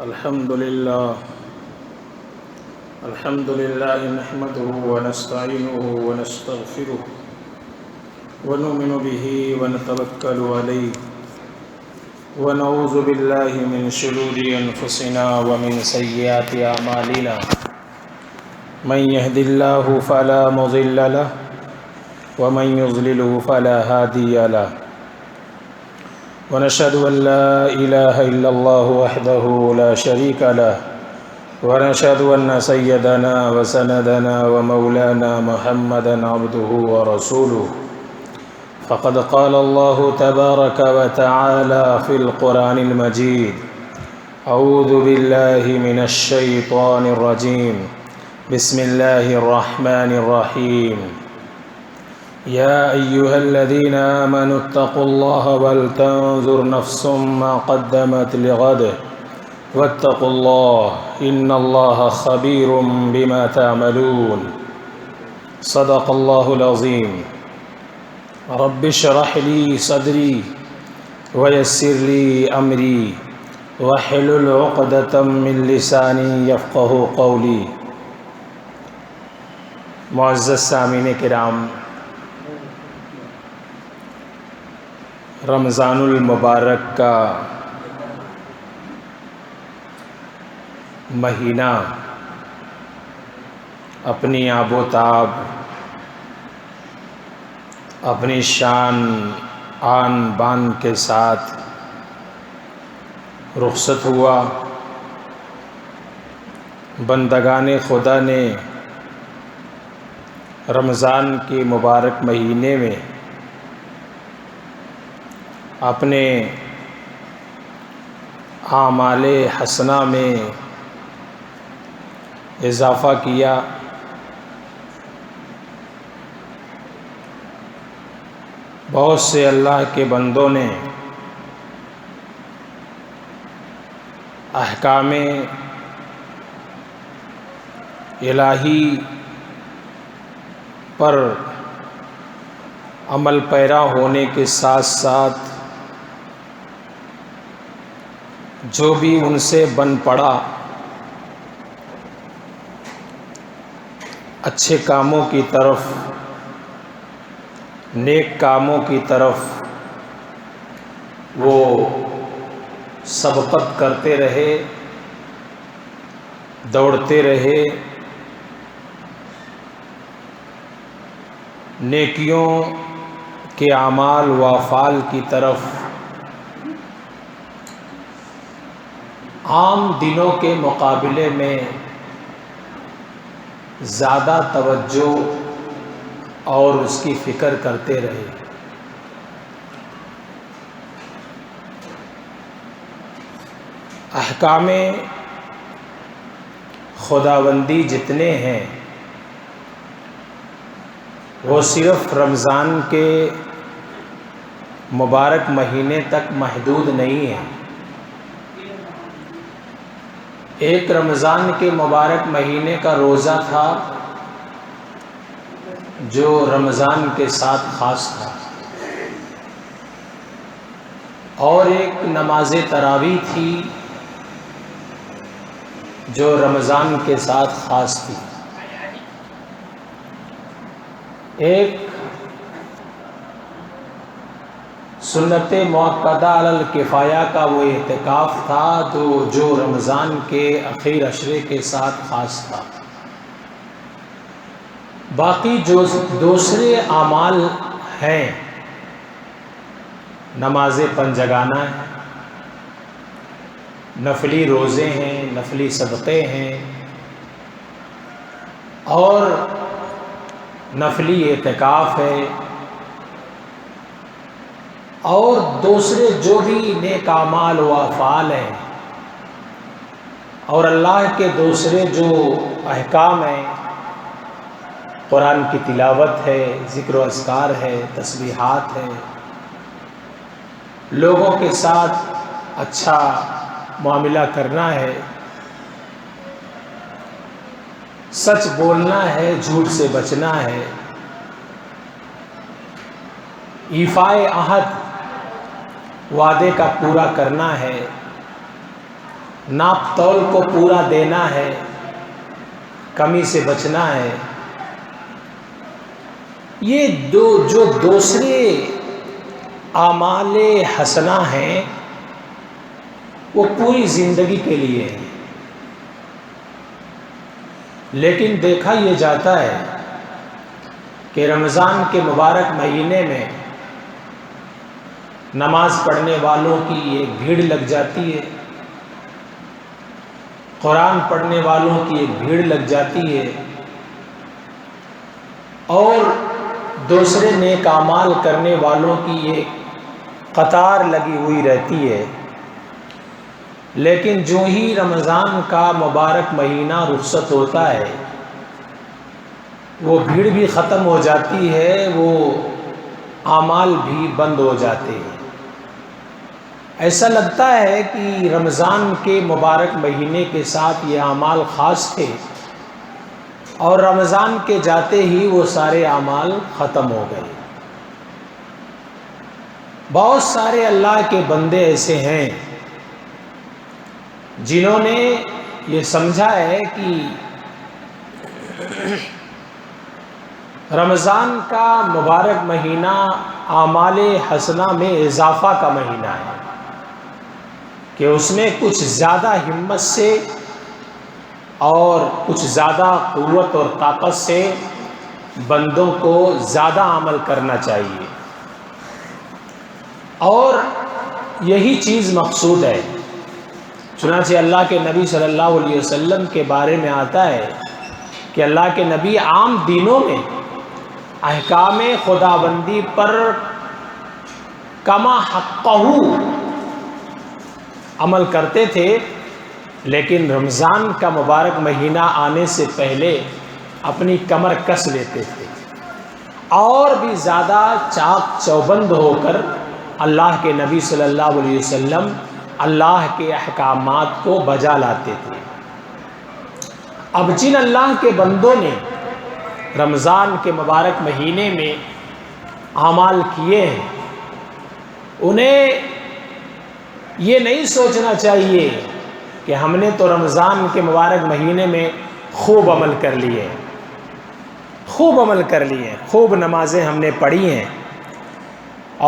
الحمد لله نحمده ونستعينه ونستغفره ونؤمن به ونتوكل عليه ونعوذ بالله من شرور أنفسنا ومن سيئات أعمالنا من يهد الله فلا مضل له ومن يضلله فلا هادي له ونشهد أن لا إله إلا الله وحده لا شريك له ونشهد أن سيدنا وسندنا ومولانا محمدا عبده ورسوله فقد قال الله تبارك وتعالى في القرآن المجيد أعوذ بالله من الشيطان الرجيم بسم الله الرحمن الرحيم يا أيها الذين آمنوا اتقوا الله ولتنظر نفس ما قدمت لغد واتقوا الله إن الله خبير بما تعملون صدق الله العظيم رب اشرح لي صدري ويسر لي أمري واحلل عقدة من لساني يفقه قولي. معزز سامعین کرام، رمضان المبارک کا مہینہ اپنی آب و تاب، اپنی شان آن بان کے ساتھ رخصت ہوا. بندگان خدا نے رمضان کے مبارک مہینے میں اپنے اعمال حسنہ میں اضافہ کیا. بہت سے اللہ کے بندوں نے احکام الہی پر عمل پیرا ہونے کے ساتھ ساتھ جو بھی ان سے بن پڑا اچھے کاموں کی طرف، نیک کاموں کی طرف وہ سبقت کرتے رہے، دوڑتے رہے. نیکیوں کے اعمال و افعال کی طرف عام دنوں کے مقابلے میں زیادہ توجہ اور اس کی فکر کرتے رہے. احکام خداوندی جتنے ہیں وہ صرف رمضان کے مبارک مہینے تک محدود نہیں ہیں. ایک رمضان کے مبارک مہینے کا روزہ تھا جو رمضان کے ساتھ خاص تھا، اور ایک نماز تراویح تھی جو رمضان کے ساتھ خاص تھی. ایک سنت مؤکدہ علی الکفایہ کا وہ اعتکاف تھا جو رمضان کے اخیر عشرے کے ساتھ خاص تھا. باقی جو دوسرے اعمال ہیں، نماز پنجگانہ ہے، نفلی روزے ہیں، نفلی صدقے ہیں، اور نفلی اعتکاف ہے، اور دوسرے جو بھی نیک اعمال و افعال ہیں، اور اللہ کے دوسرے جو احکام ہیں، قرآن کی تلاوت ہے، ذکر و اذکار ہے، تسبیحات ہے، لوگوں کے ساتھ اچھا معاملہ کرنا ہے، سچ بولنا ہے، جھوٹ سے بچنا ہے، ایفائے عہد وعدے کا پورا کرنا ہے، ناپ تول کو پورا دینا ہے، کمی سے بچنا ہے، یہ جو دوسرے اعمال حسنہ ہیں وہ پوری زندگی کے لیے ہیں، لیکن دیکھا یہ جاتا ہے کہ رمضان کے مبارک مہینے میں نماز پڑھنے والوں کی ایک بھیڑ لگ جاتی ہے، قرآن پڑھنے والوں کی ایک بھیڑ لگ جاتی ہے، اور دوسرے نیک اعمال کرنے والوں کی ایک قطار لگی ہوئی رہتی ہے، لیکن جو ہی رمضان کا مبارک مہینہ رخصت ہوتا ہے وہ بھیڑ بھی ختم ہو جاتی ہے، وہ اعمال بھی بند ہو جاتے ہیں۔ ایسا لگتا ہے کہ رمضان کے مبارک مہینے کے ساتھ یہ اعمال خاص تھے اور رمضان کے جاتے ہی وہ سارے اعمال ختم ہو گئے۔ بہت سارے اللہ کے بندے ایسے ہیں جنہوں نے یہ سمجھا ہے کہ رمضان کا مبارک مہینہ اعمال حسنہ میں اضافہ کا مہینہ ہے، کہ اس میں کچھ زیادہ ہمت سے اور کچھ زیادہ قوت اور طاقت سے بندوں کو زیادہ عمل کرنا چاہیے، اور یہی چیز مقصود ہے۔ چنانچہ اللہ کے نبی صلی اللہ علیہ وسلم کے بارے میں آتا ہے کہ اللہ کے نبی عام دنوں میں احکام خداوندی پر کما حقہ عمل کرتے تھے، لیکن رمضان کا مبارک مہینہ آنے سے پہلے اپنی کمر کس لیتے تھے اور بھی زیادہ چاق چوبند ہو کر اللہ کے نبی صلی اللہ علیہ وسلم اللہ کے احکامات کو بجا لاتے تھے۔ اب جن اللہ کے بندوں نے رمضان کے مبارک مہینے میں اعمال کیے ہیں، انہیں یہ نہیں سوچنا چاہیے کہ ہم نے تو رمضان کے مبارک مہینے میں خوب عمل کر لیے، خوب عمل کر لیے، خوب نمازیں ہم نے پڑھی ہیں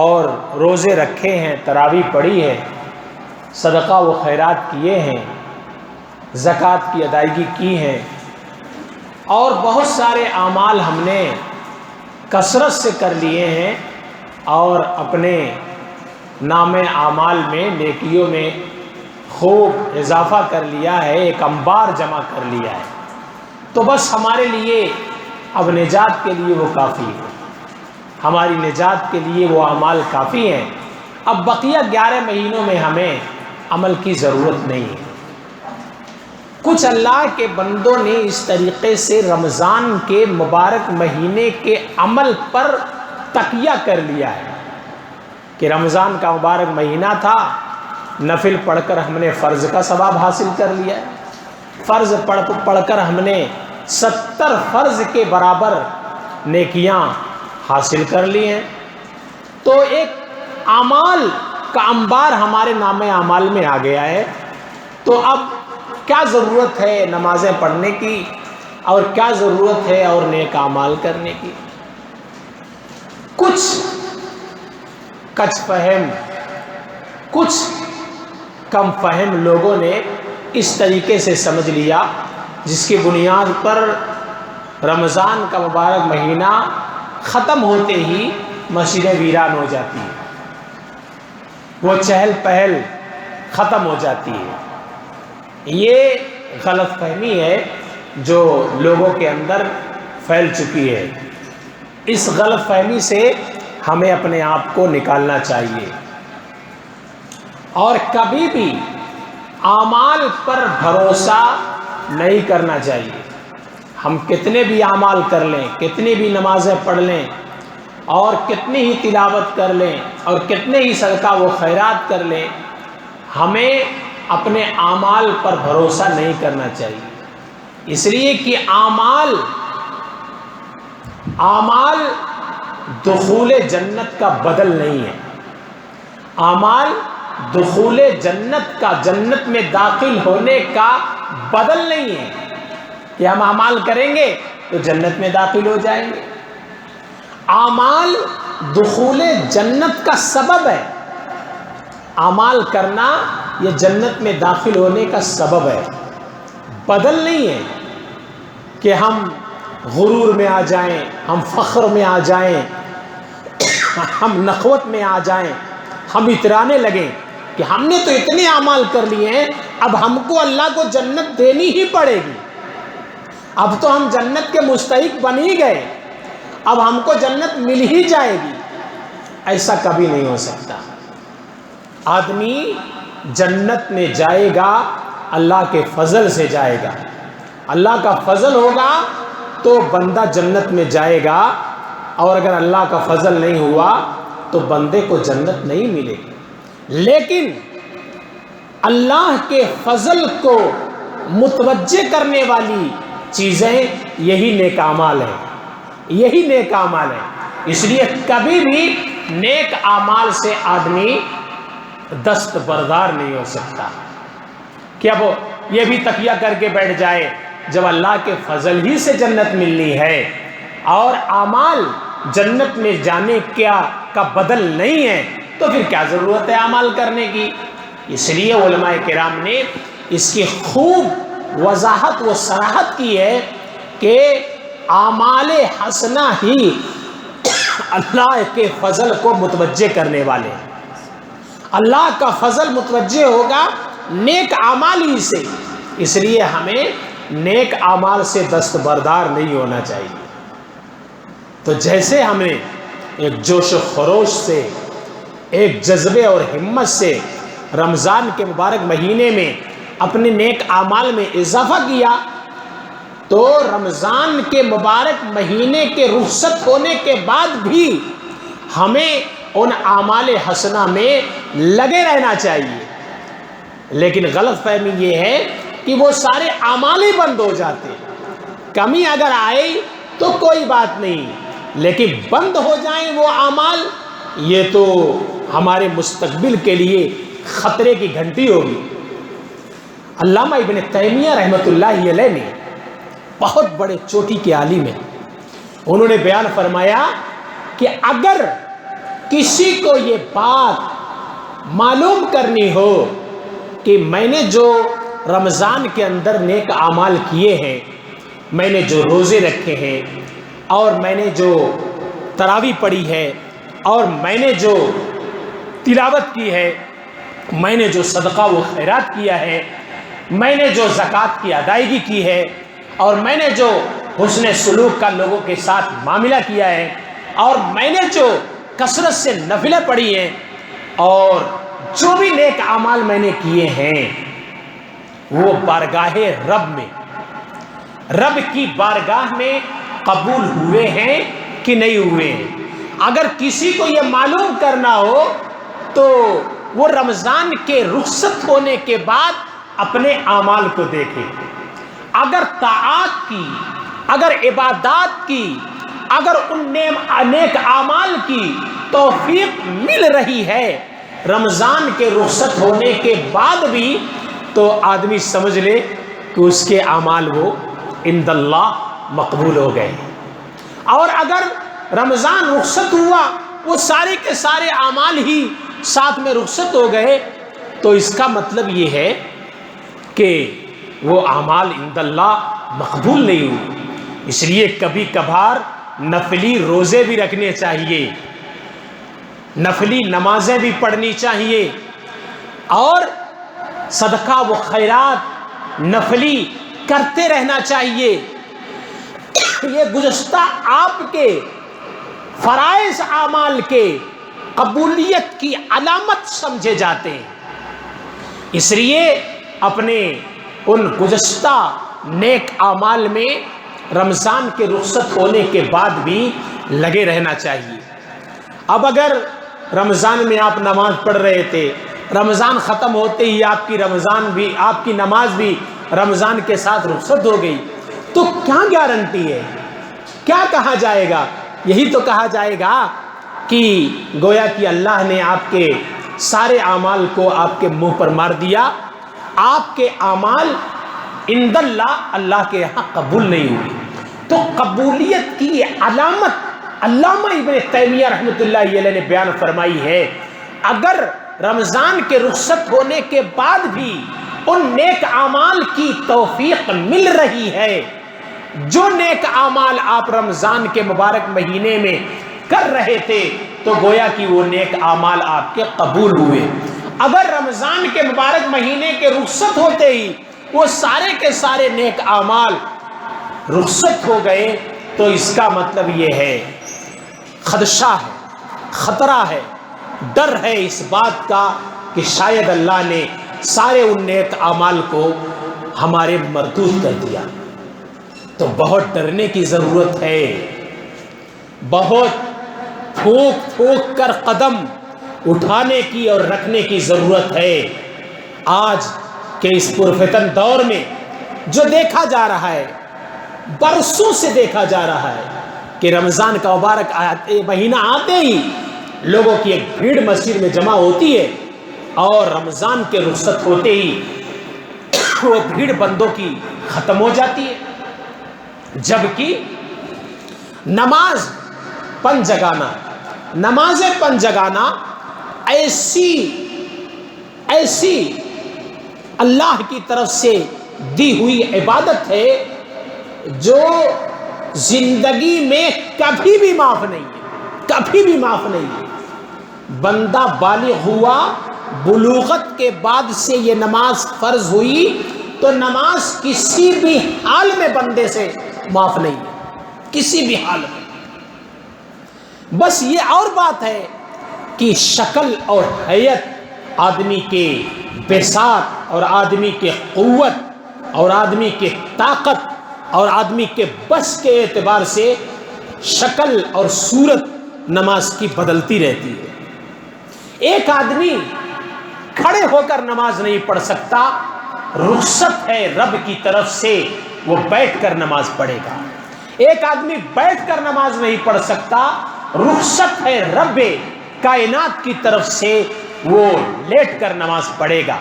اور روزے رکھے ہیں، تراویح پڑھی ہے، صدقہ و خیرات کیے ہیں، زکوٰۃ کی ادائیگی کی ہے، اور بہت سارے اعمال ہم نے کثرت سے کر لیے ہیں اور اپنے نام اعمال میں نیکیوں میں خوب اضافہ کر لیا ہے، ایک انبار جمع کر لیا ہے، تو بس ہمارے لیے اب نجات کے لیے وہ کافی ہے، ہماری نجات کے لیے وہ اعمال کافی ہیں، اب بقیہ 11 مہینوں میں ہمیں عمل کی ضرورت نہیں ہے۔ کچھ اللہ کے بندوں نے اس طریقے سے رمضان کے مبارک مہینے کے عمل پر تکیہ کر لیا ہے کہ رمضان کا مبارک مہینہ تھا، نفل پڑھ کر ہم نے فرض کا ثواب حاصل کر لیا، فرض پڑھ کر ہم نے 70 فرض کے برابر نیکیاں حاصل کر لی ہیں، تو ایک اعمال کا انبار ہمارے نام اعمال میں آ گیا ہے، تو اب کیا ضرورت ہے نمازیں پڑھنے کی اور کیا ضرورت ہے اور نیک اعمال کرنے کی؟ کچھ کچھ فہم، کچھ کم فہم لوگوں نے اس طریقے سے سمجھ لیا جس کی بنیاد پر رمضان کا مبارک مہینہ ختم ہوتے ہی مسجدیں ویران ہو جاتی ہیں، وہ چہل پہل ختم ہو جاتی ہے۔ یہ غلط فہمی ہے جو لوگوں کے اندر پھیل چکی ہے، اس غلط فہمی سے ہمیں اپنے آپ کو نکالنا چاہیے اور کبھی بھی اعمال پر بھروسہ نہیں کرنا چاہیے۔ ہم کتنے بھی اعمال کر لیں، کتنی بھی نمازیں پڑھ لیں اور کتنی ہی تلاوت کر لیں اور کتنے ہی صدقہ و خیرات کر لیں، ہمیں اپنے اعمال پر بھروسہ نہیں کرنا چاہیے، اس لیے کہ اعمال دخول جنت کا بدل نہیں ہے، اعمال دخول جنت کا، جنت میں داخل ہونے کا بدل نہیں ہے کہ ہم اعمال کریں گے تو جنت میں داخل ہو جائیں گے۔ اعمال دخول جنت کا سبب ہے، اعمال کرنا یہ جنت میں داخل ہونے کا سبب ہے، بدل نہیں ہے کہ ہم غرور میں آ جائیں، ہم فخر میں آ جائیں، ہم نخوت میں آ جائیں، ہم اترانے لگیں کہ ہم نے تو اتنے اعمال کر لیے ہیں، اب ہم کو اللہ کو جنت دینی ہی پڑے گی، اب تو ہم جنت کے مستحق بن ہی گئے، اب ہم کو جنت مل ہی جائے گی۔ ایسا کبھی نہیں ہو سکتا۔ آدمی جنت میں جائے گا اللہ کے فضل سے جائے گا، اللہ کا فضل ہوگا تو بندہ جنت میں جائے گا، اور اگر اللہ کا فضل نہیں ہوا تو بندے کو جنت نہیں ملے گی۔ لیکن اللہ کے فضل کو متوجہ کرنے والی چیزیں یہی نیک اعمال ہیں، یہی نیک اعمال ہیں۔ اس لیے کبھی بھی نیک اعمال سے آدمی دستبردار نہیں ہو سکتا کہ اب یہ بھی تکیہ کر کے بیٹھ جائے، جب اللہ کے فضل ہی سے جنت ملنی ہے اور اعمال جنت میں جانے کا بدل نہیں ہے تو پھر کیا ضرورت ہے اعمال کرنے کی۔ اس لیے علماء کرام نے اس کی خوب وضاحت و صراحت کی ہے کہ اعمال حسنہ ہی اللہ کے فضل کو متوجہ کرنے والے، اللہ کا فضل متوجہ ہوگا نیک اعمال ہی سے۔ اس لیے ہمیں نیک اعمال سے دستبردار نہیں ہونا چاہیے۔ تو جیسے ہمیں ایک جوش و خروش سے، ایک جذبے اور ہمت سے رمضان کے مبارک مہینے میں اپنے نیک اعمال میں اضافہ کیا، تو رمضان کے مبارک مہینے کے رخصت ہونے کے بعد بھی ہمیں ان اعمال حسنہ میں لگے رہنا چاہیے۔ لیکن غلط فہمی یہ ہے کہ وہ سارے اعمال ہی بند ہو جاتے، کمی اگر آئے تو کوئی بات نہیں، لیکن بند ہو جائیں وہ اعمال، یہ تو ہمارے مستقبل کے لیے خطرے کی گھنٹی ہوگی۔ علامہ ابن تیمیہ رحمۃ اللہ علیہ نے بہت بڑے چوٹی کے عالم ہیں، انہوں نے بیان فرمایا کہ اگر کسی کو یہ بات معلوم کرنی ہو کہ میں نے جو رمضان کے اندر نیک اعمال کیے ہیں، میں نے جو روزے رکھے ہیں، اور میں نے جو تراویح پڑھی ہے، اور میں نے جو تلاوت کی ہے، میں نے جو صدقہ و خیرات کیا ہے، میں نے جو زکوٰۃ کی ادائیگی کی ہے، اور میں نے جو حسن سلوک کا لوگوں کے ساتھ معاملہ کیا ہے، اور میں نے جو کثرت سے نفلیں پڑھی ہیں، اور جو بھی نیک اعمال میں نے کیے ہیں، وہ بارگاہ رب میں، رب کی بارگاہ میں قبول ہوئے ہیں کہ نہیں ہوئے ہیں۔ اگر کسی کو یہ معلوم کرنا ہو تو وہ رمضان کے رخصت ہونے کے بعد اپنے اعمال کو دیکھے۔ اگر طاعات کی، اگر عبادات کی، اگر ان نیک اعمال کی توفیق مل رہی ہے رمضان کے رخصت ہونے کے بعد بھی، تو آدمی سمجھ لے کہ اس کے اعمال وہ عند اللہ مقبول ہو گئے۔ اور اگر رمضان رخصت ہوا، وہ سارے کے سارے اعمال ہی ساتھ میں رخصت ہو گئے، تو اس کا مطلب یہ ہے کہ وہ اعمال عند اللہ مقبول نہیں ہوئے۔ اس لیے کبھی کبھار نفلی روزے بھی رکھنے چاہیے، نفلی نمازیں بھی پڑھنی چاہیے، اور صدقہ و خیرات نفلی کرتے رہنا چاہیے۔ یہ گزشتہ آپ کے فرائض اعمال کے قبولیت کی علامت سمجھے جاتے ہیں۔ اس لیے اپنے ان گزشتہ نیک اعمال میں رمضان کے رخصت ہونے کے بعد بھی لگے رہنا چاہیے۔ اب اگر رمضان میں آپ نماز پڑھ رہے تھے، رمضان ختم ہوتے ہی آپ کی نماز بھی رمضان کے ساتھ رخصت ہو گئی، تو کیا گارنٹی ہے؟ کیا کہا جائے گا؟ یہی تو کہا جائے گا کہ گویا کہ اللہ نے آپ کے سارے اعمال کو آپ کے منہ پر مار دیا، آپ کے اعمال عند اللہ، اللہ کے یہاں قبول نہیں ہوئی۔ تو قبولیت کی علامت علامہ ابن تیمیہ رحمۃ اللہ علیہ نے بیان فرمائی ہے، اگر رمضان کے رخصت ہونے کے بعد بھی ان نیک اعمال کی توفیق مل رہی ہے، جو نیک اعمال آپ رمضان کے مبارک مہینے میں کر رہے تھے، تو گویا کہ وہ نیک اعمال آپ کے قبول ہوئے۔ اگر رمضان کے مبارک مہینے کے رخصت ہوتے ہی وہ سارے کے سارے نیک اعمال رخصت ہو گئے، تو اس کا مطلب یہ ہے، خدشہ ہے، خطرہ ہے، ڈر ہے اس بات کا کہ شاید اللہ نے سارے ان نیک اعمال کو ہمارے مردود کر دیا۔ تو بہت ڈرنے کی ضرورت ہے، بہت پھونک پھونک کر قدم اٹھانے کی اور رکھنے کی ضرورت ہے۔ آج کے اس پرفتن دور میں جو دیکھا جا رہا ہے، برسوں سے دیکھا جا رہا ہے کہ رمضان کا مبارک مہینہ آتے ہی لوگوں کی ایک بھیڑ مسجد میں جمع ہوتی ہے، اور رمضان کے رخصت ہوتے ہی وہ بھیڑ بندوں کی ختم ہو جاتی ہے، جبکہ نماز پن جگانا، نماز پن جگانا ایسی اللہ کی طرف سے دی ہوئی عبادت ہے جو زندگی میں کبھی بھی معاف نہیں ہے، کبھی بھی معاف نہیں ہے۔ بندہ بالغ ہوا، بلوغت کے بعد سے یہ نماز فرض ہوئی، تو نماز کسی بھی حال میں بندے سے معاف نہیں ہے، کسی بھی حال میں۔ بس یہ اور بات ہے کہ شکل اور حیت آدمی کے بساط اور آدمی کے قوت اور آدمی کے طاقت اور آدمی کے بس کے اعتبار سے شکل اور صورت نماز کی بدلتی رہتی ہے۔ ایک آدمی کھڑے ہو کر نماز نہیں پڑھ سکتا، رخصت ہے رب کی طرف سے، وہ بیٹھ کر نماز پڑھے گا۔ ایک آدمی بیٹھ کر نماز نہیں پڑھ سکتا، رخصت ہے رب کائنات کی طرف سے، وہ لیٹ کر نماز پڑھے گا۔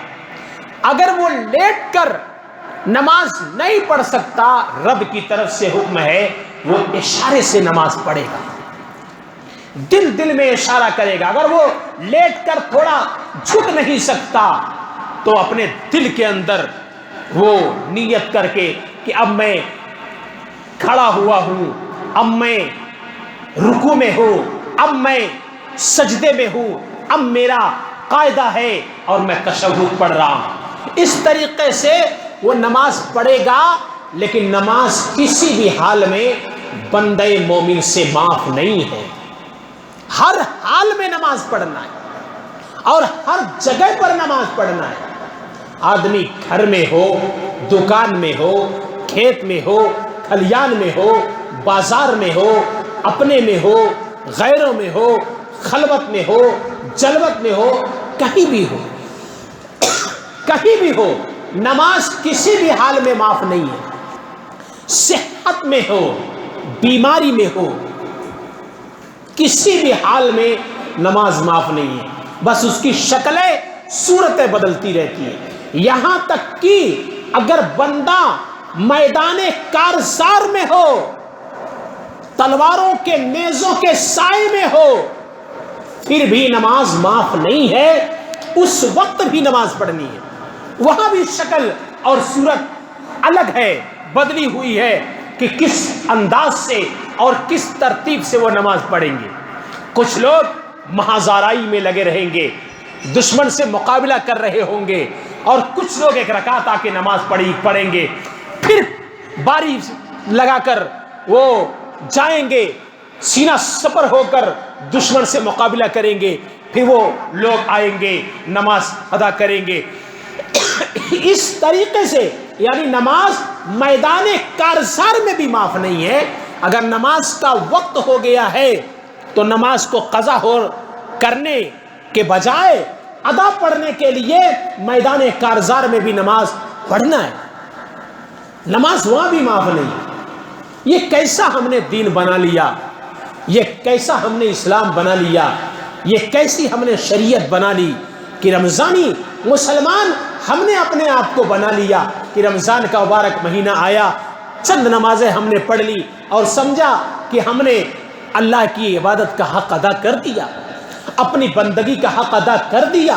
اگر وہ لیٹ کر نماز نہیں پڑھ سکتا، رب کی طرف سے حکم ہے وہ اشارے سے نماز پڑھے گا، دل میں اشارہ کرے گا۔ اگر وہ لیٹ کر تھوڑا جھک نہیں سکتا، تو اپنے دل کے اندر وہ نیت کر کے کہ اب میں کھڑا ہوا ہوں، اب میں رکوع میں ہوں، اب میں سجدے میں ہوں، اب میرا قاعدہ ہے اور میں تشہد پڑھ رہا ہوں، اس طریقے سے وہ نماز پڑھے گا۔ لیکن نماز کسی بھی حال میں بندے مومن سے معاف نہیں ہے، ہر حال میں نماز پڑھنا ہے اور ہر جگہ پر نماز پڑھنا ہے۔ آدمی گھر میں ہو، دکان میں ہو، کھیت میں ہو، کھلیان میں ہو، بازار میں ہو، اپنے میں ہو، غیروں میں ہو، خلوت میں ہو، جلوت میں ہو، کہیں بھی ہو، کہیں بھی ہو، نماز کسی بھی حال میں معاف نہیں ہے۔ صحت میں ہو، بیماری میں ہو، کسی بھی حال میں نماز معاف نہیں ہے، بس اس کی شکلیں صورتیں بدلتی رہتی ہیں۔ یہاں تک کہ اگر بندہ میدان کارزار میں ہو، تلواروں کے نیزوں کے سائے میں ہو، پھر بھی نماز معاف نہیں ہے، اس وقت بھی نماز پڑھنی ہے۔ وہاں بھی شکل اور صورت الگ ہے، بدلی ہوئی ہے کہ کس انداز سے اور کس ترتیب سے وہ نماز پڑھیں گے۔ کچھ لوگ مہازارائی میں لگے رہیں گے، دشمن سے مقابلہ کر رہے ہوں گے، اور کچھ لوگ ایک رکعت آ کے نماز پڑھیں گے، پھر باری لگا کر وہ جائیں گے، سینہ سپر ہو کر دشمن سے مقابلہ کریں گے، پھر وہ لوگ آئیں گے نماز ادا کریں گے۔ اس طریقے سے یعنی نماز میدان کارزار میں بھی معاف نہیں ہے۔ اگر نماز کا وقت ہو گیا ہے تو نماز کو قضا کرنے کے بجائے ادا پڑھنے کے لیے میدان کارزار میں بھی نماز پڑھنا ہے، نماز وہاں بھی معاف نہیں ہے۔ یہ کیسا ہم نے دین بنا لیا، یہ کیسا ہم نے اسلام بنا لیا، یہ کیسی ہم نے شریعت بنا لی کہ رمضانی مسلمان ہم نے اپنے آپ کو بنا لیا کہ رمضان کا مبارک مہینہ آیا، چند نمازیں ہم نے پڑھ لی اور سمجھا کہ ہم نے اللہ کی عبادت کا حق ادا کر دیا، اپنی بندگی کا حق ادا کر دیا،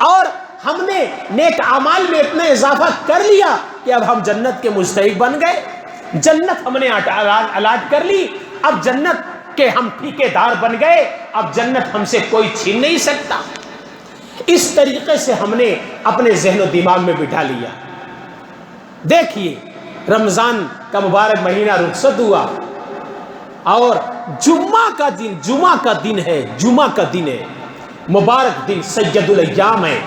اور ہم نے نیک اعمال میں اتنا اضافہ کر لیا کہ اب ہم جنت کے مستحق بن گئے، جنت ہم نے الاٹ کر لی، اب جنت کے ہم ٹھیکیدار بن گئے، اب جنت ہم سے کوئی چھین نہیں سکتا۔ اس طریقے سے ہم نے اپنے ذہن و دماغ میں بٹھا لیا۔ دیکھیے رمضان کا مبارک مہینہ رخصت ہوا اور جمعہ کا دن ہے، مبارک دن، سید الایام ہے،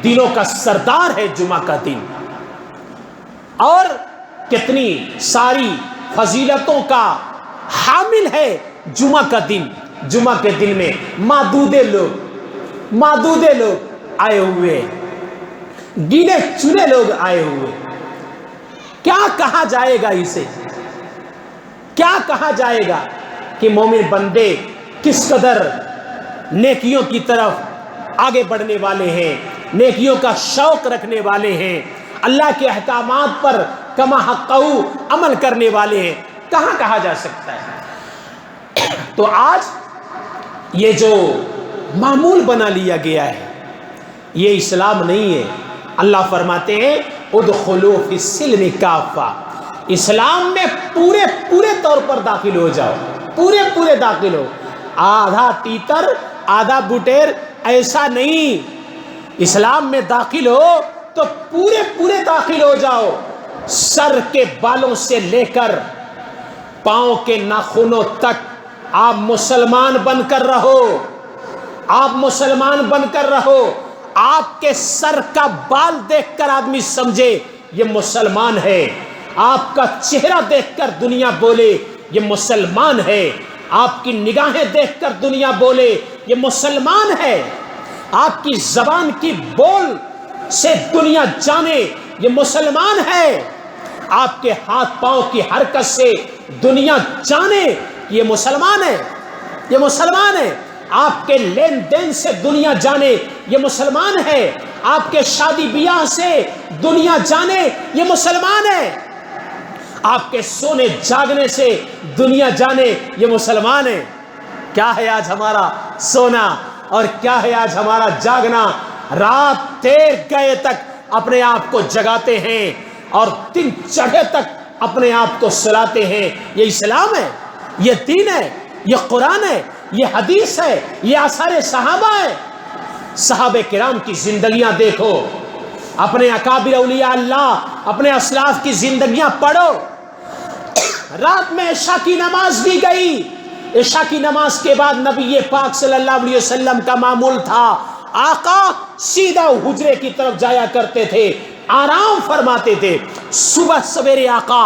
دنوں کا سردار ہے جمعہ کا دن، اور کتنی ساری فضیلتوں کا حامل ہے جمعہ کا دن۔ جمعہ کے دن میں معدودے لوگ آئے ہوئے، گنے چنے لوگ آئے ہوئے۔ کیا کہا جائے گا اسے؟ کیا کہا جائے گا کہ مومن بندے کس قدر نیکیوں کی طرف آگے بڑھنے والے ہیں، نیکیوں کا شوق رکھنے والے ہیں، اللہ کے احکامات پر کما حقہ عمل کرنے والے ہیں، کہاں کہا جا سکتا ہے؟ تو آج یہ جو معمول بنا لیا گیا ہے یہ اسلام نہیں ہے۔ اللہ فرماتے ہیں ادخلوا فی السلم کافہ، اسلام میں پورے طور پر داخل ہو جاؤ، پورے داخل ہو، آدھا تیتر آدھا بٹیر ایسا نہیں۔ اسلام میں داخل ہو تو پورے داخل ہو جاؤ، سر کے بالوں سے لے کر پاؤں کے ناخنوں تک آپ مسلمان بن کر رہو، آپ مسلمان بن کر رہو۔ آپ کے سر کا بال دیکھ کر آدمی سمجھے یہ مسلمان ہے، آپ کا چہرہ دیکھ کر دنیا بولے یہ مسلمان ہے، آپ کی نگاہیں دیکھ کر دنیا بولے یہ مسلمان ہے، آپ کی زبان کی بول سے دنیا جانے یہ مسلمان ہے، آپ کے ہاتھ پاؤں کی حرکت سے دنیا جانے یہ مسلمان ہے، یہ مسلمان ہے، آپ کے لین دین سے دنیا جانے یہ مسلمان ہے، آپ کے شادی بیاہ سے دنیا جانے یہ مسلمان ہے، آپ کے سونے جاگنے سے دنیا جانے یہ مسلمان ہے۔ کیا ہے آج ہمارا سونا اور کیا ہے آج ہمارا جاگنا؟ رات دیر گئے تک اپنے آپ کو جگاتے ہیں اور دن چڑھے تک اپنے آپ کو سلاتے ہیں۔ یہ اسلام ہے، یہ دین ہے، یہ قرآن ہے، یہ حدیث ہے، یہ آثار صحابہ ہے۔ صحابہ کرام کی زندگیاں دیکھو، اپنے اکابر اولیاء اللہ، اپنے اسلاف کی زندگیاں پڑھو۔ رات میں عشاء کی نماز بھی گئی، عشاء کی نماز کے بعد نبی پاک صلی اللہ علیہ وسلم کا معمول تھا آقا سیدھا حجرے کی طرف جایا کرتے تھے، آرام فرماتے تھے، صبح سویرے آقا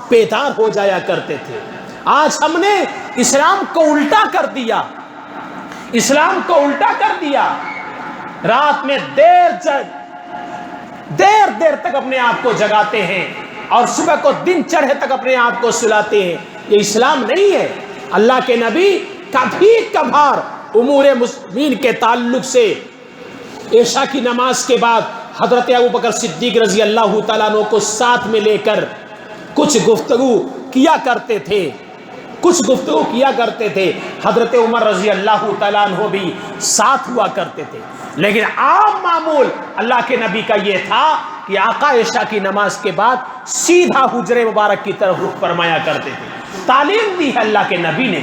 بیدار ہو جایا کرتے تھے۔ آج ہم نے اسلام کو الٹا کر دیا، اسلام کو الٹا کر دیا، رات میں دیر تک اپنے آپ کو جگاتے ہیں اور صبح کو دن چڑھے تک اپنے آپ کو سلاتے ہیں۔ یہ اسلام نہیں ہے۔ اللہ کے نبی کبھی کبھار امور مسلمین کے تعلق سے عشاء کی نماز کے بعد حضرت ابوبکر صدیق رضی اللہ تعالیٰ عنہ کو ساتھ میں لے کر کچھ گفتگو کیا کرتے تھے، حضرت عمر رضی اللہ تعالیٰ عنہ بھی ساتھ ہوا کرتے تھے، لیکن عام معمول اللہ کے نبی کا یہ تھا کہ آقا عشاء کی نماز کے بعد سیدھا حجرے مبارک کی طرف رخ فرمایا کرتے تھے۔ تعلیم دی ہے اللہ کے نبی نے،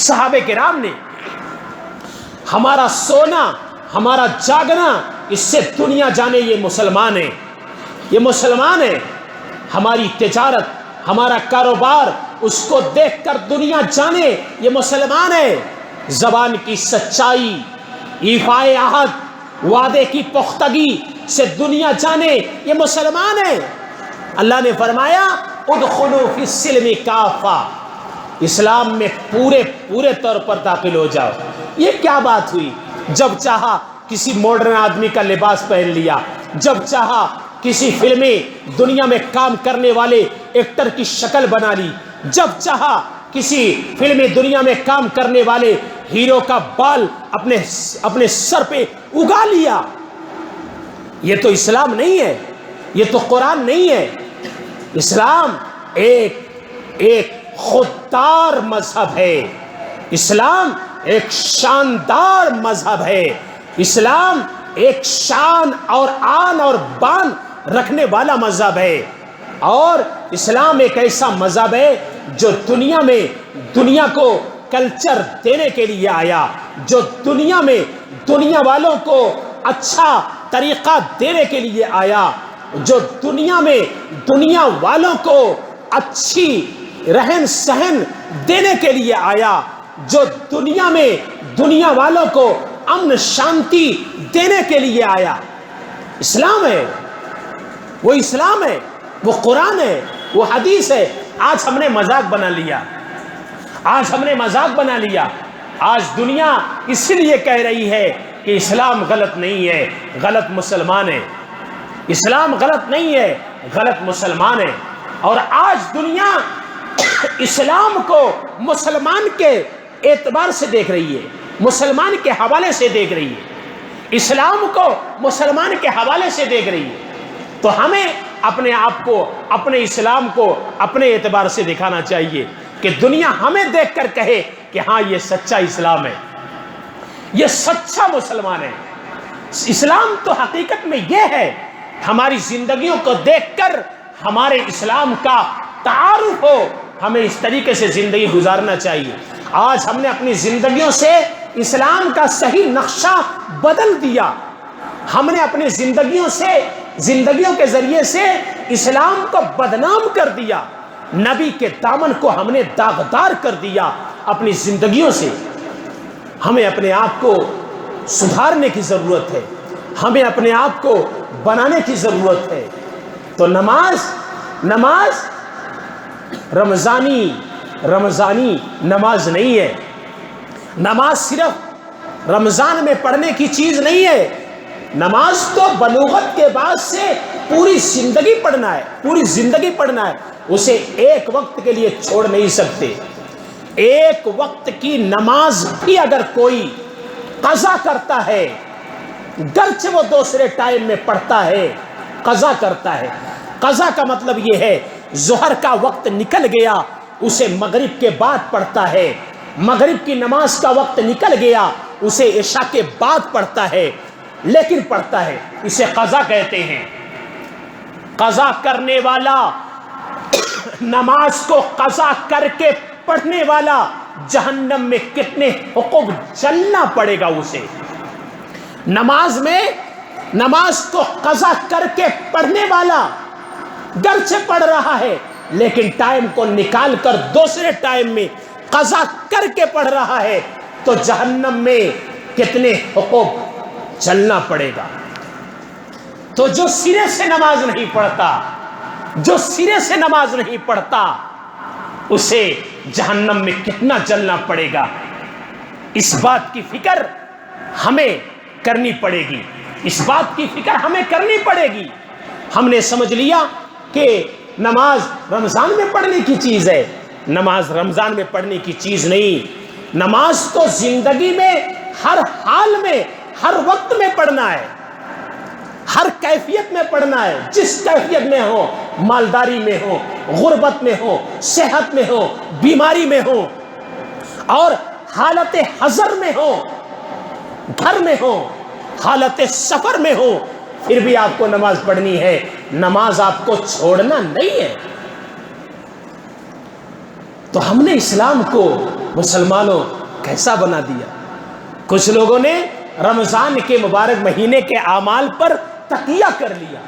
صحابہ کرام نے۔ ہمارا سونا، ہمارا جاگنا، اس سے دنیا جانے یہ مسلمان ہے، یہ مسلمان ہے۔ ہماری تجارت، ہمارا کاروبار، اس کو دیکھ کر دنیا جانے یہ مسلمان ہے۔ زبان کی سچائی، ایفائے عہد، وعدے کی پختگی سے دنیا جانے یہ مسلمان ہے۔ اللہ نے فرمایا ادخلوا فی السلم کافہ، اسلام میں پورے طور پر داخل ہو جاؤ۔ یہ کیا بات ہوئی؟ جب چاہا کسی ماڈرن آدمی کا لباس پہن لیا، جب چاہا کسی فلمی دنیا میں کام کرنے والے ایکٹر کی شکل بنا لی، جب چاہا کسی فلمی دنیا میں کام کرنے والے ہیرو کا بال اپنے سر پہ اگا لیا. یہ تو اسلام نہیں ہے، یہ تو قرآن نہیں ہے. اسلام ایک خوددار مذہب ہے. اسلام ایک شاندار مذہب ہے. اسلام ایک شان اور آن اور بان رکھنے والا مذہب ہے. اور اسلام ایک ایسا مذہب ہے جو دنیا کو کلچر دینے کے لیے آیا، جو دنیا والوں کو اچھا طریقہ دینے کے لیے آیا، جو دنیا والوں کو اچھی رہن سہن دینے کے لیے آیا، جو دنیا والوں کو امن شانتی دینے کے لیے آیا. اسلام ہے، وہ اسلام ہے، وہ قرآن ہے، وہ حدیث ہے. آج ہم نے مذاق بنا لیا. آج دنیا اسی لیے کہہ رہی ہے کہ اسلام غلط نہیں ہے، غلط مسلمان ہے. اسلام غلط نہیں ہے، غلط مسلمان ہے. اور آج دنیا اسلام کو مسلمان کے اعتبار سے دیکھ رہی ہے، مسلمان کے حوالے سے دیکھ رہی ہے. اسلام کو مسلمان کے حوالے سے دیکھ رہی ہے. تو ہمیں اپنے آپ کو، اپنے اسلام کو اپنے اعتبار سے دکھانا چاہیے کہ دنیا ہمیں دیکھ کر کہے کہ ہاں یہ سچا اسلام ہے، یہ سچا مسلمان ہے. اسلام تو حقیقت میں یہ ہے، ہماری زندگیوں کو دیکھ کر ہمارے اسلام کا تعارف ہو. ہمیں اس طریقے سے زندگی گزارنا چاہیے. آج ہم نے اپنی زندگیوں سے اسلام کا صحیح نقشہ بدل دیا. ہم نے اپنی زندگیوں کے ذریعے سے اسلام کو بدنام کر دیا. نبی کے دامن کو ہم نے داغدار کر دیا اپنی زندگیوں سے. ہمیں اپنے آپ کو سدھارنے کی ضرورت ہے، ہمیں اپنے آپ کو بنانے کی ضرورت ہے. تو نماز رمضانی نماز نہیں ہے. نماز صرف رمضان میں پڑھنے کی چیز نہیں ہے. نماز تو بلوغت کے بعد سے پوری زندگی پڑھنا ہے. اسے ایک وقت کے لیے چھوڑ نہیں سکتے. ایک وقت کی نماز بھی اگر کوئی قضا کرتا ہے، گرچہ وہ دوسرے ٹائم میں پڑھتا ہے، قضا کرتا ہے. قضا کا مطلب یہ ہے ظہر کا وقت نکل گیا، اسے مغرب کے بعد پڑھتا ہے. مغرب کی نماز کا وقت نکل گیا، اسے عشاء کے بعد پڑھتا ہے، لیکن پڑھتا ہے. اسے قضا کہتے ہیں. قضا کرنے والا، نماز کو قضا کر کے پڑھنے والا، جہنم میں کتنے حقوق جلنا پڑے گا اسے. نماز کو قضا کر کے پڑھنے والا گرچہ پڑھ رہا ہے لیکن ٹائم کو نکال کر دوسرے ٹائم میں قضا کر کے پڑھ رہا ہے تو جہنم میں کتنے حقوق چلنا پڑے گا. تو جو سرے سے نماز نہیں پڑھتا اسے جہنم میں کتنا جلنا پڑے گا. اس بات کی فکر ہمیں کرنی پڑے گی. ہم نے سمجھ لیا کہ نماز رمضان میں پڑھنے کی چیز ہے. نماز رمضان میں پڑھنے کی چیز نہیں. نماز تو زندگی میں ہر حال میں، ہر وقت میں پڑھنا ہے، ہر کیفیت میں پڑھنا ہے. جس کیفیت میں ہو، مالداری میں ہو، غربت میں ہو، صحت میں ہو، بیماری میں ہو، اور حالت حضر میں ہو، گھر میں ہو، حالت سفر میں ہو، پھر بھی آپ کو نماز پڑھنی ہے. نماز آپ کو چھوڑنا نہیں ہے. تو ہم نے اسلام کو مسلمانوں کیسا بنا دیا. کچھ لوگوں نے رمضان کے مبارک مہینے کے اعمال پر تکیہ کر لیا،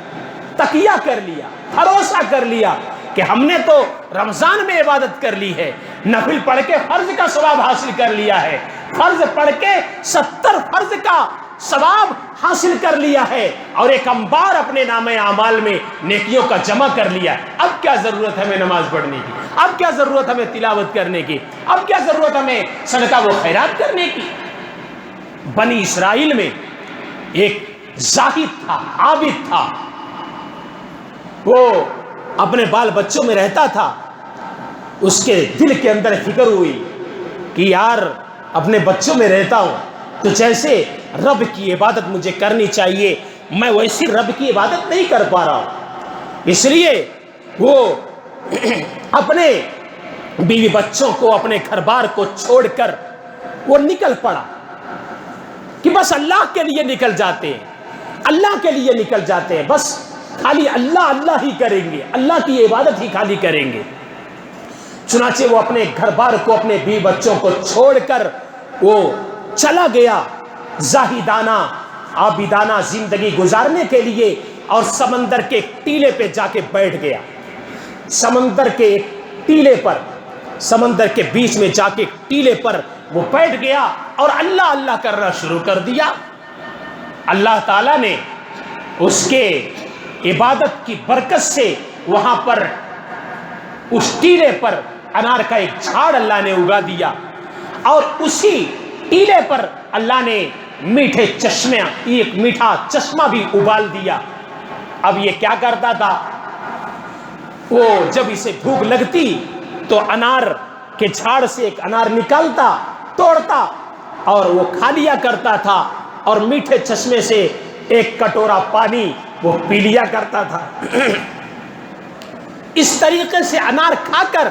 بھروسہ کر لیا کہ ہم نے تو رمضان میں عبادت کر لی ہے، نفل پڑھ کے فرض کا ثواب حاصل کر لیا ہے، فرض پڑھ کے 70 فرض کا ثواب حاصل کر لیا ہے، اور ایک انبار اپنے نام اعمال میں نیکیوں کا جمع کر لیا. اب کیا ضرورت ہے ہمیں نماز پڑھنے کی؟ اب کیا ضرورت ہمیں تلاوت کرنے کی؟ اب کیا ضرورت ہمیں صدقہ و خیرات کرنے کی؟ بنی اسرائیل میں ایک زاہد تھا، عابد تھا. وہ اپنے بال بچوں میں رہتا تھا. اس کے دل کے اندر فکر ہوئی کہ یار اپنے بچوں میں رہتا ہوں تو جیسے رب کی عبادت مجھے کرنی چاہیے میں ویسی رب کی عبادت نہیں کر پا رہا ہوں، اس لیے وہ اپنے بیوی بچوں کو اپنے گھر بار کو چھوڑ کر وہ نکل پڑا کہ بس اللہ کے لیے نکل جاتے ہیں، اللہ کے لیے نکل جاتے ہیں، بس خالی اللہ اللہ ہی کریں گے، اللہ کی عبادت ہی خالی کریں گے۔ چنانچہ وہ اپنے گھر بار کو اپنے بیوی بچوں کو چھوڑ کر وہ چلا گیا زاہدانہ عابدانہ زندگی گزارنے کے لیے، اور سمندر کے ایک ٹیلے پہ جا کے بیٹھ گیا۔ سمندر کے ایک ٹیلے پر، سمندر کے بیچ میں جا کے ٹیلے پر وہ بیٹھ گیا اور اللہ اللہ کرنا شروع کر دیا۔ اللہ تعالیٰ نے اس کے عبادت کی برکت سے وہاں پر اس ٹیلے پر انار کا ایک جھاڑ اللہ نے اگا دیا، اور اسی ٹیلے پر اللہ نے میٹھے چشمے ایک میٹھا چشمہ بھی ابال دیا۔ اب یہ کیا کرتا تھا، وہ جب اسے بھوک لگتی تو انار کے جھاڑ سے ایک انار نکالتا، توڑتا اور وہ کھا لیا کرتا تھا، اور میٹھے چشمے سے ایک کٹورا پانی وہ پی لیا کرتا تھا۔ اس طریقے سے انار کھا کر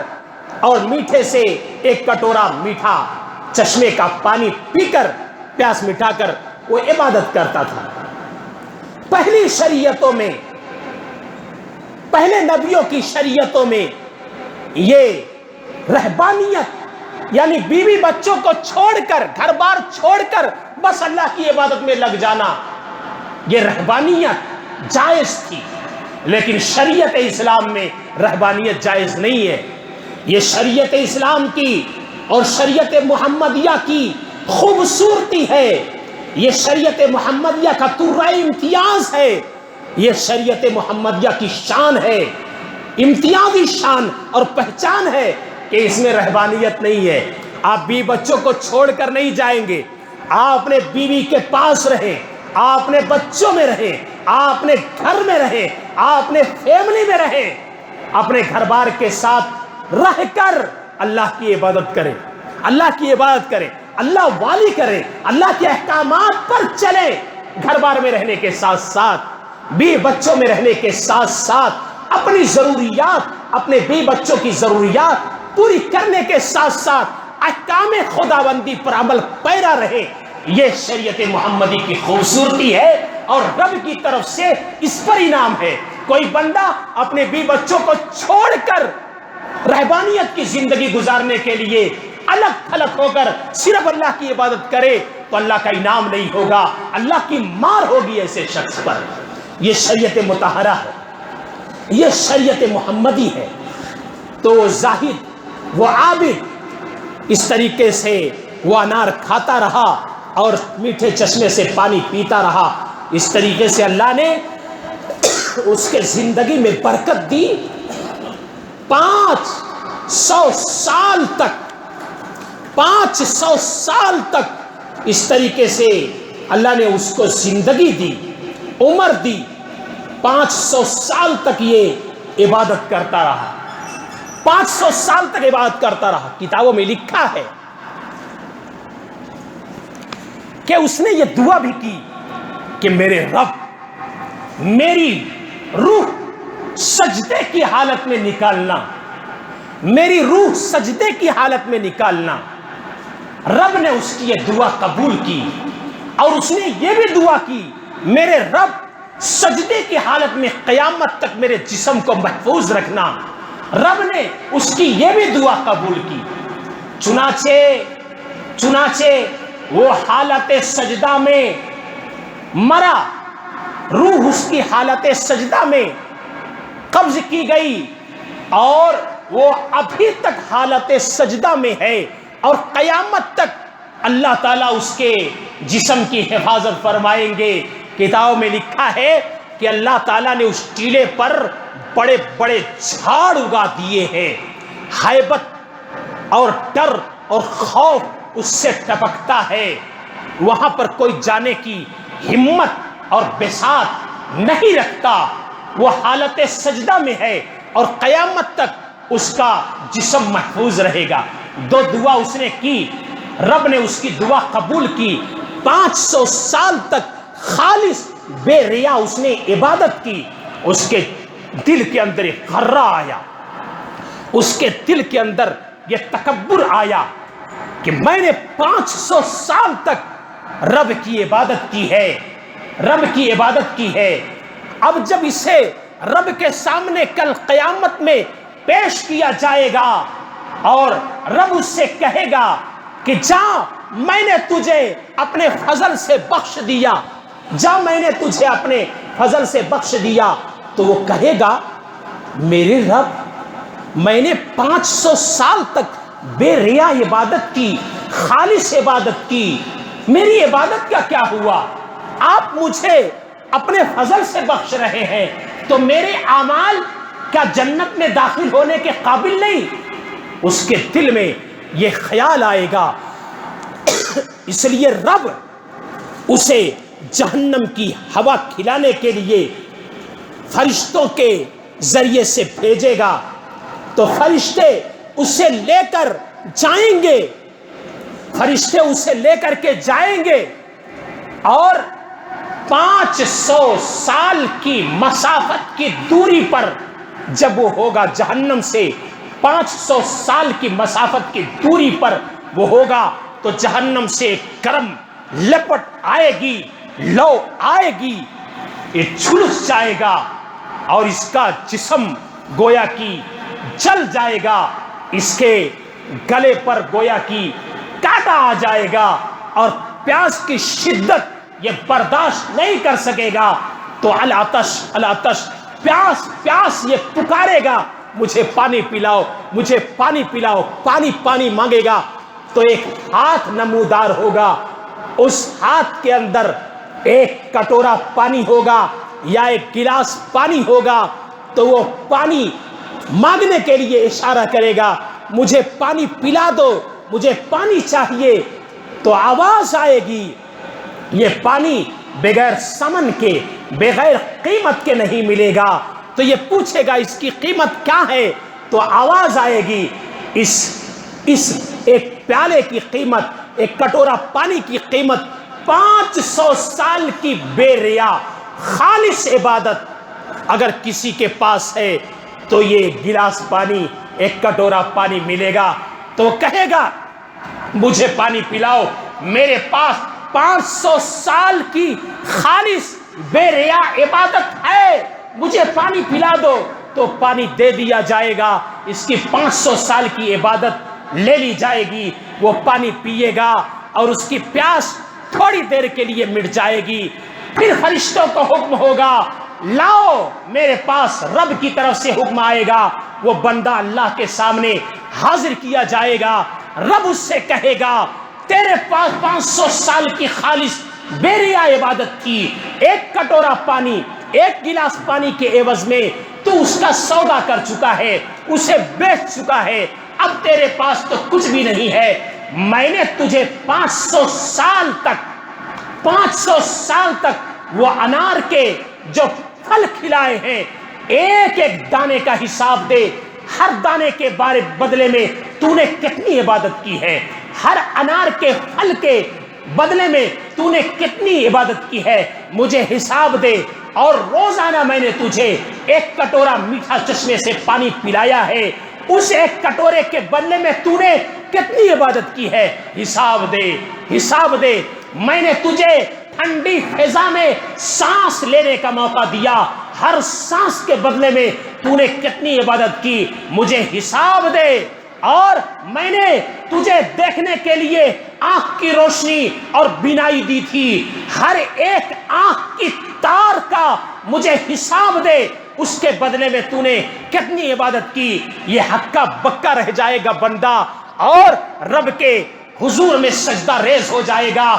اور میٹھے سے ایک کٹورا میٹھا چشمے کا پانی پی کر پیاس مٹا کر وہ عبادت کرتا تھا۔ پہلی شریعتوں میں، پہلے نبیوں کی شریعتوں میں یہ رہبانیت یعنی بیوی بچوں کو چھوڑ کر، گھر بار چھوڑ کر بس اللہ کی عبادت میں لگ جانا، یہ رہبانیت جائز تھی۔ لیکن شریعت اسلام میں رہبانیت جائز نہیں ہے۔ یہ شریعت اسلام کی اور شریعت محمدیہ کی خوبصورتی ہے، یہ شریعت محمدیہ کا ترہ امتیاز ہے، یہ شریعت محمدیہ کی شان ہے، امتیازی شان اور پہچان ہے کہ اس میں رہبانیت نہیں ہے۔ آپ بیوی بچوں کو چھوڑ کر نہیں جائیں گے، آپ اپنے بیوی کے پاس رہیں، آپ اپنے بچوں میں رہیں، آپ اپنے گھر میں رہیں، آپ اپنے فیملی میں رہیں، اپنے گھر بار کے ساتھ رہ کر اللہ کی عبادت کریں، اللہ کی عبادت کریں، اللہ والی کریں، اللہ کے احکامات پر چلیں، گھر بار میں رہنے کے ساتھ ساتھ، بیوی بچوں میں رہنے کے ساتھ ساتھ اپنی ضروریات، اپنے بیوی بچوں کی ضروریات پوری کرنے کے ساتھ ساتھ احکام خداوندی پر عمل پیرا رہے۔ یہ شریعت محمدی کی خوبصورتی ہے اور رب کی طرف سے اس پر انعام ہے۔ کوئی بندہ اپنے بیوی بچوں کو چھوڑ کر رہبانیت کی زندگی گزارنے کے لیے الگ تھلگ ہو کر صرف اللہ کی عبادت کرے تو اللہ کا انعام نہیں ہوگا، اللہ کی مار ہوگی ایسے شخص پر۔ یہ شریعت مطہرہ ہے، یہ شریعت محمدی ہے۔ تو وہ زاہد، وہ عابد اس طریقے سے وہ انار کھاتا رہا اور میٹھے چشمے سے پانی پیتا رہا۔ اس طریقے سے اللہ نے اس کے زندگی میں برکت دی۔ 500 سال تک، 500 سال تک اس طریقے سے اللہ نے اس کو زندگی دی، عمر دی۔ 500 سال تک یہ عبادت کرتا رہا، 500 سال تک عبادت کرتا رہا۔ کتابوں میں لکھا ہے کہ اس نے یہ دعا بھی کی کہ میرے رب میری روح سجدے کی حالت میں نکالنا، میری روح سجدے کی حالت میں نکالنا۔ رب نے اس کی یہ دعا قبول کی، اور اس نے یہ بھی دعا کی میرے رب سجدے کی حالت میں قیامت تک میرے جسم کو محفوظ رکھنا۔ رب نے اس کی یہ بھی دعا قبول کی۔ چنانچہ وہ حالت سجدہ میں مرا، روح اس کی حالت سجدہ میں قبض کی گئی، اور وہ ابھی تک حالت سجدہ میں ہے، اور قیامت تک اللہ تعالیٰ اس کے جسم کی حفاظت فرمائیں گے۔ کتابوں میں لکھا ہے کہ اللہ تعالیٰ نے اس ٹیلے پر بڑے بڑے جھاڑ اگا دیے ہیں، ہیبت اور ڈر اور خوف اس سے ٹپکتا ہے، وہاں پر کوئی جانے کی ہمت اور بساط نہیں رکھتا۔ وہ حالت سجدہ میں ہے اور قیامت تک اس کا جسم محفوظ رہے گا۔ 2 دعا اس نے کی، رب نے اس کی دعا قبول کی. 500 سال تک خالص بے ریا اس نے عبادت کی. اس کے دل کے اندر ایک غرہ آیا, اس کے دل کے اندر یہ تکبر آیا کہ میں نے 500 سال تک رب کی عبادت کی ہے, رب کی عبادت کی ہے. اب جب اسے رب کے سامنے کل قیامت میں پیش کیا جائے گا اور رب اس سے کہے گا کہ جا میں نے تجھے اپنے فضل سے بخش دیا, جا میں نے تجھے اپنے فضل سے بخش دیا, تو وہ کہے گا میرے رب میں نے 500 سال تک بے ریا عبادت کی, خالص عبادت کی, میری عبادت کا کیا ہوا؟ آپ مجھے اپنے فضل سے بخش رہے ہیں تو میرے اعمال کیا جنت میں داخل ہونے کے قابل نہیں؟ اس کے دل میں یہ خیال آئے گا. اس لیے رب اسے جہنم کی ہوا کھلانے کے لیے فرشتوں کے ذریعے سے بھیجے گا. تو فرشتے اسے لے کر جائیں گے, فرشتے اسے لے کر کے جائیں گے اور 500 سال کی مسافت کی دوری پر جب وہ ہوگا, جہنم سے 500 سال کی مسافت کی دوری پر وہ ہوگا, تو جہنم سے گرم لپٹ آئے گی, لو آئے گی, یہ جھلس جائے گا اور اس کا جسم گویا کی جل جائے گا, اس کے گلے پر گویا کی کانٹا آ جائے گا اور پیاس کی شدت یہ برداشت نہیں کر سکے گا. تو العطش العطش, پیاس پیاس یہ پکارے گا, مجھے پانی پلاؤ, مجھے پانی پلاؤ, پانی پانی مانگے گا. تو ایک ہاتھ نمودار ہوگا, اس ہاتھ کے اندر ایک کٹورا پانی ہوگا یا ایک گلاس پانی ہوگا. تو وہ پانی مانگنے کے لیے اشارہ کرے گا, مجھے پانی پلا دو, مجھے پانی چاہیے. تو آواز آئے گی, یہ پانی بغیر ثمن کے, بغیر قیمت کے نہیں ملے گا. تو یہ پوچھے گا اس کی قیمت کیا ہے؟ تو آواز آئے گی, اس ایک پیالے کی قیمت, ایک کٹورا پانی کی قیمت 500 سال کی بے ریا خالص عبادت اگر کسی کے پاس ہے تو یہ گلاس پانی, ایک کٹورا پانی ملے گا. تو کہے گا مجھے پانی پلاؤ, میرے پاس 500 سال کی خالص بے ریا عبادت ہے, مجھے پانی پلا دو. تو پانی دے دیا جائے گا, اس کی 500 سال کی عبادت لے لی جائے گی. وہ پانی پیے گا اور اس کی پیاس تھوڑی دیر کے لیے مٹ جائے گی. پھر فرشتوں کو حکم ہوگا, لاؤ, میرے پاس رب کی طرف سے حکم آئے گا. وہ بندہ اللہ کے سامنے حاضر کیا جائے گا. رب اس سے کہے گا تیرے پاس 500 سال کی خالص بے ریا عبادت تھی, ایک کٹورا پانی, ایک گلاس پانی کے عوض میں تو اس کا سودا کر چکا ہے, اسے بیچ چکا ہے, اب تیرے پاس تو کچھ بھی نہیں ہے. میں نے تجھے 500 سال تک وہ انار کے جو پھل کھلائے ہیں, ایک ایک دانے کا حساب دے, ہر دانے کے بدلے میں تو نے کتنی عبادت کی ہے, ہر انار کے پھل کے بدلے میں تو نے کتنی عبادت کی ہے, مجھے حساب دے. اور روزانہ میں نے تجھے ایک کٹورا میٹھا چشمے سے پانی پلایا ہے, اس ایک کٹورے کے بدلے میں تو نے کتنی عبادت کی ہے, حساب دے, حساب دے. میں نے تجھے ٹھنڈی فضا میں سانس لینے کا موقع دیا, ہر سانس کے بدلے میں تو نے کتنی عبادت کی, مجھے حساب دے. اور میں نے تجھے دیکھنے کے لیے آنکھ کی روشنی اور بینائی دی تھی, ہر ایک آنکھ کی تار کا مجھے حساب دے, اس کے بدلے میں تو نے کتنی عبادت کی. یہ ہکا بکا رہ جائے گا بندہ اور رب کے حضور میں سجدہ ریز ہو جائے گا,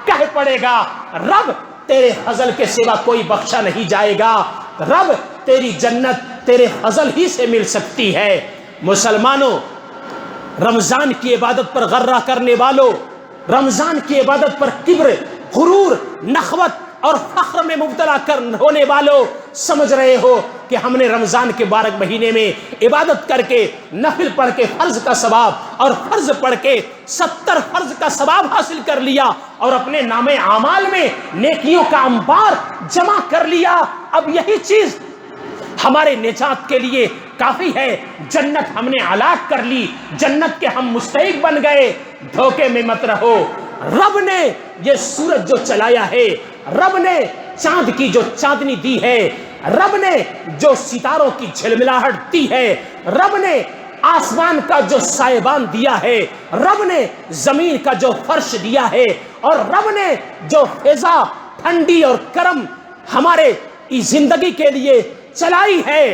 کہہ پڑے گا رب تیرے فضل کے سوا کوئی بخشا نہیں جائے گا, رب تیری جنت تیرے فضل ہی سے مل سکتی ہے. مسلمانوں, رمضان کی عبادت پر غرہ کرنے والوں, رمضان کی عبادت پر کبر, غرور, نخوت اور فخر میں مبتلا ہونے والوں, سمجھ رہے ہو کہ ہم نے رمضان کے مبارک مہینے میں عبادت کر کے نفل پڑھ کے فرض کا ثواب اور فرض پڑھ کے 70 فرض کا ثواب حاصل کر لیا اور اپنے نام اعمال میں نیکیوں کا انبار جمع کر لیا، اب یہی چیز ہمارے نجات کے لیے کافی ہے، جنت ہم نے الاٹ کر لی، جنت کے ہم مستحق بن گئے۔ دھوکے میں مت رہو، رب نے یہ سورج جو چلایا ہے، رب نے چاند کی جو چاندنی دی ہے، رب نے جو ستاروں کی جھلملاہٹ دی ہے، رب نے آسمان کا جو سائبان دیا ہے، رب نے زمین کا جو فرش دیا ہے، اور رب نے جو فضا ٹھنڈی اور گرم ہمارے زندگی کے لیے چلائی ہے،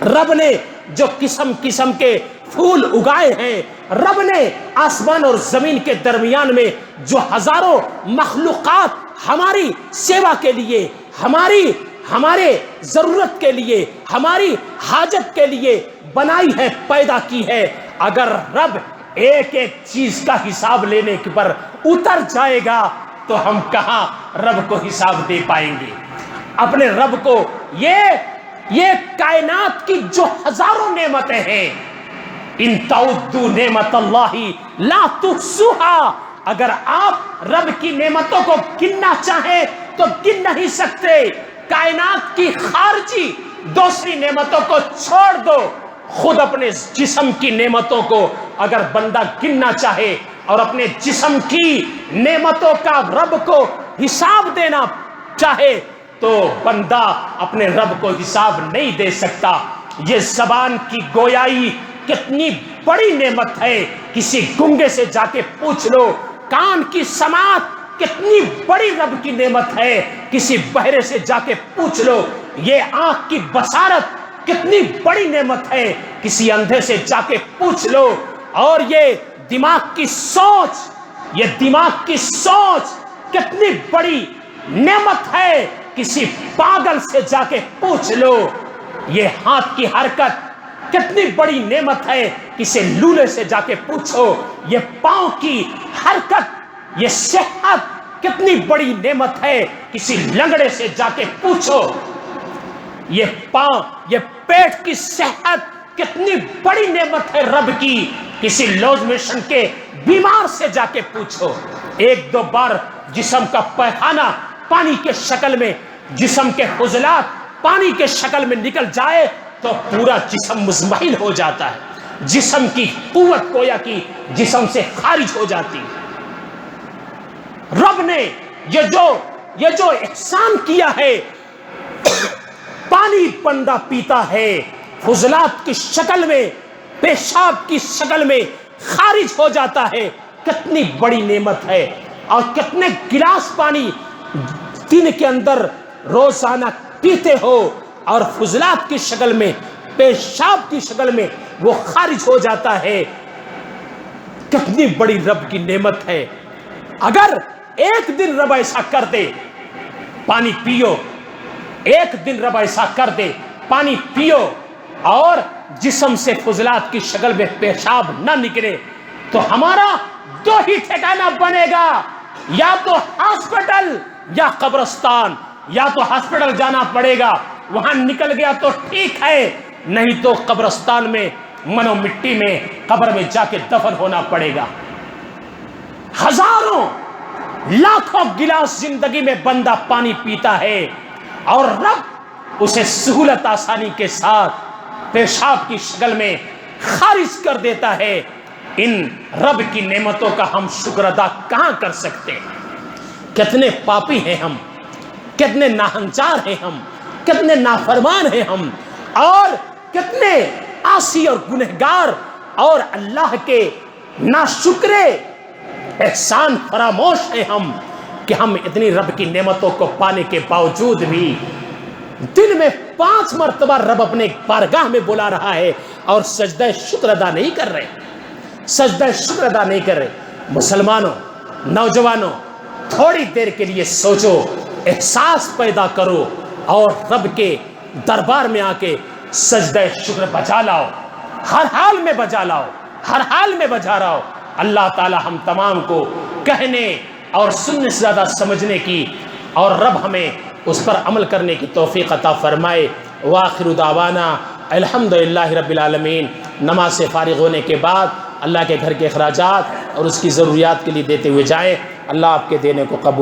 رب نے جو قسم قسم کے پھول اگائے ہیں، رب نے آسمان اور زمین کے درمیان میں جو ہزاروں مخلوقات ہماری سیوا کے لیے، ہمارے ضرورت کے لیے، ہماری حاجت کے لیے بنائی ہے، پیدا کی ہے، اگر رب ایک ایک چیز کا حساب لینے پر اتر جائے گا تو ہم کہاں رب کو حساب دے پائیں گے؟ اپنے رب کو یہ کائنات کی جو ہزاروں نعمتیں ہیں، ان تعدوا نعمت اللہ لا تحصوها، اگر آپ رب کی نعمتوں کو گننا چاہیں تو گن نہیں سکتے۔ کائنات کی خارجی دوسری نعمتوں کو چھوڑ دو، خود اپنے جسم کی نعمتوں کو اگر بندہ گننا چاہے اور اپنے جسم کی نعمتوں کا رب کو حساب دینا چاہے تو بندہ اپنے رب کو حساب نہیں دے سکتا۔ یہ زبان کی گویائی کتنی بڑی نعمت ہے، کسی گنگے سے جا کے پوچھ لو۔ کان کی سماعت کتنی بڑی رب کی نعمت ہے، کسی بہرے سے جا کے پوچھ لو۔ یہ آنکھ کی بصارت کتنی بڑی نعمت ہے، کسی اندھے سے جا کے پوچھ لو۔ اور یہ دماغ کی سوچ کتنی بڑی نعمت ہے، کسی پاگل سے جا کے پوچھ لو۔ یہ ہاتھ کی حرکت کتنی بڑی نعمت ہے، کسی لولے سے جا کے پوچھو۔ یہ پاؤں کی حرکت، یہ صحت کتنی بڑی نعمت ہے، کسی لنگڑے سے جا کے پوچھو۔ یہ پیٹ کی صحت کتنی بڑی نعمت ہے رب کی، کسی لوز موشن کے بیمار سے جا کے پوچھو۔ ایک دو بار جسم کا پیخانہ پانی کے شکل میں، جسم کے فضلات پانی کے شکل میں نکل جائے تو پورا جسم مزمحل ہو جاتا ہے، جسم کی قوت گویا کی جسم سے خارج ہو جاتی ہے۔ رب نے یہ جو احسان کیا ہے، پانی بندہ پیتا ہے فضلات کی شکل میں، پیشاب کی شکل میں خارج ہو جاتا ہے، کتنی بڑی نعمت ہے۔ اور کتنے گلاس پانی دن کے اندر روزانہ پیتے ہو اور فضلات کی شکل میں، پیشاب کی شکل میں وہ خارج ہو جاتا ہے، کتنی بڑی رب کی نعمت ہے۔ اگر ایک دن رب ایسا کر دے پانی پیو، ایک دن رب ایسا کر دے پانی پیو اور جسم سے فضلات کی شکل میں پیشاب نہ نکلے تو ہمارا دو ہی ٹھکانہ بنے گا، یا تو ہاسپٹل یا قبرستان۔ یا تو ہاسپٹل جانا پڑے گا، وہاں نکل گیا تو ٹھیک ہے، نہیں تو قبرستان میں منو مٹی میں قبر میں جا کے دفن ہونا پڑے گا۔ ہزاروں لاکھوں گلاس زندگی میں بندہ پانی پیتا ہے اور رب اسے سہولت آسانی کے ساتھ پیشاب کی شکل میں خارج کر دیتا ہے۔ ان رب کی نعمتوں کا ہم شکر ادا کہاں کر سکتے؟ کتنے پاپی ہیں ہم، کتنے ناہنچار ہیں ہم، کتنے نافرمان ہیں ہم، اور کتنے عاصی اور گنہگار اور اللہ کے ناشکرے احسان فراموش ہیں ہم کہ ہم اتنی رب کی نعمتوں کو پانے کے باوجود بھی دن میں 5 مرتبہ رب اپنے بارگاہ میں بلا رہا ہے اور سجدہ شکر ادا نہیں کر رہے، سجدہ شکر ادا نہیں کر رہے۔ مسلمانوں، نوجوانوں، تھوڑی دیر کے لیے سوچو، احساس پیدا کرو اور رب کے دربار میں آ کے سجدہ شکر بجا لاؤ، ہر حال میں بجا لاؤ، ہر حال میں بجا لاؤ۔ اللہ تعالی ہم تمام کو کہنے اور سننے سے زیادہ سمجھنے کی اور رب ہمیں اس پر عمل کرنے کی توفیق عطا فرمائے۔ وآخر دعوانا الحمدللہ رب العالمین۔ نماز سے فارغ ہونے کے بعد اللہ کے گھر کے اخراجات اور اس کی ضروریات کے لیے دیتے ہوئے جائیں۔ اللہ آپ کے دینے کو قبول